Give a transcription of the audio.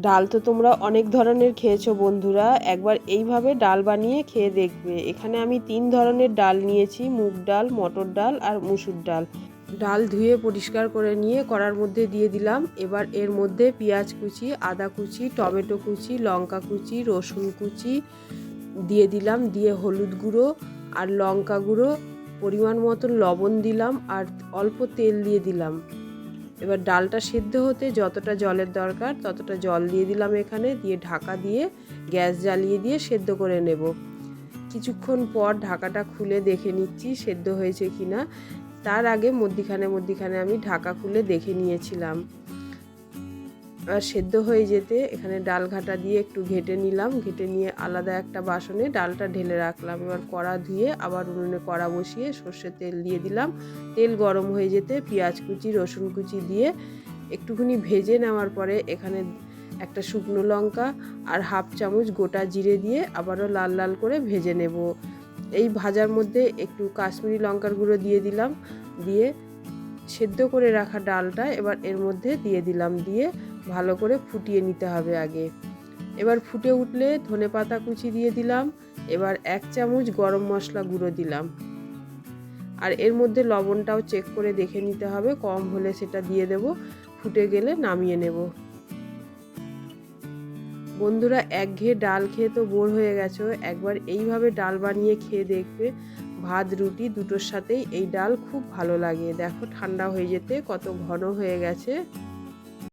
ডাল তো তোমরা অনেক ধরনের খেয়েছো বন্ধুরা, একবার এইভাবে ডাল বানিয়ে খেয়ে দেখবে। এখানে আমি 3 ধরনের ডাল নিয়েছি, মুগ ডাল, মটর ডাল আর মুসুর ডাল। ডাল ধুয়ে পরিষ্কার করে নিয়ে কড়ার মধ্যে দিয়ে দিলাম। এবার এর মধ্যে পেঁয়াজ কুচি, আদা কুচি, টমেটো কুচি, লঙ্কা কুচি, রসুন কুচি দিয়ে দিলাম। দিয়ে হলুদ গুঁড়ো আর লঙ্কা গুঁড়ো, পরিমাণ মতন লবণ দিলাম আর অল্প তেল দিয়ে দিলাম। এবার ডালটা সিদ্ধ হতে যতটা জলের দরকার ততটা জল দিয়ে দিলাম এখানে, দিয়ে ঢাকা দিয়ে গ্যাস জ্বালিয়ে দিয়ে সেদ্ধ করে নেব। কিছুক্ষণ পর ঢাকাটা খুলে দেখে নিচ্ছি সেদ্ধ হয়েছে কিনা। তার আগে মধ্যিখানে আমি ঢাকা খুলে দেখে নিয়েছিলাম। আর সেদ্ধ হয়ে যেতে এখানে ডাল ঘাটা দিয়ে একটু ঘেটে নিলাম, ঘেটে নিয়ে আলাদা একটা বাসনে ডালটা ঢেলে রাখলাম। এবার কড়া ধুয়ে আবার উনুনে কড়া বসিয়ে সর্ষের তেল দিয়ে দিলাম। তেল গরম হয়ে যেতে পেঁয়াজ কুচি, রসুন কুচি দিয়ে একটুখানি ভেজে নেওয়ার পরে এখানে একটা শুকনো লঙ্কা আর হাফ চামচ গোটা জিরে দিয়ে আবারও লাল লাল করে ভেজে নেব। এই ভাজার মধ্যে একটু কাশ্মীরি লঙ্কার গুঁড়ো দিয়ে দিলাম, দিয়ে সেদ্ধ করে রাখা ডালটা এবার এর মধ্যে দিয়ে দিলাম, দিয়ে ভালো করে ফুটিয়ে নিতে হবে আগে। এবার ফুটে উঠলে ধনেপাতা কুচি দিয়ে দিলাম। এবার 1 চামচ গরম মশলা গুঁড়ো দিলাম। আর এর মধ্যে লবণটাও চেক করে দেখে নিতে হবে, কম হলে সেটা দিয়ে দেব। ফুটে গেলে নামিয়ে নেব। বন্ধুরা, একঘেয়ে ডাল খেয়ে তো বোর হয়ে গেছো, একবার এইভাবে ডাল বানিয়ে খেয়ে দেখবে। ভাত রুটি দুটোর সাথেই এই ডাল খুব ভালো লাগে। দেখো ঠান্ডা হয়ে যেতে কত ঘন হয়ে গেছে।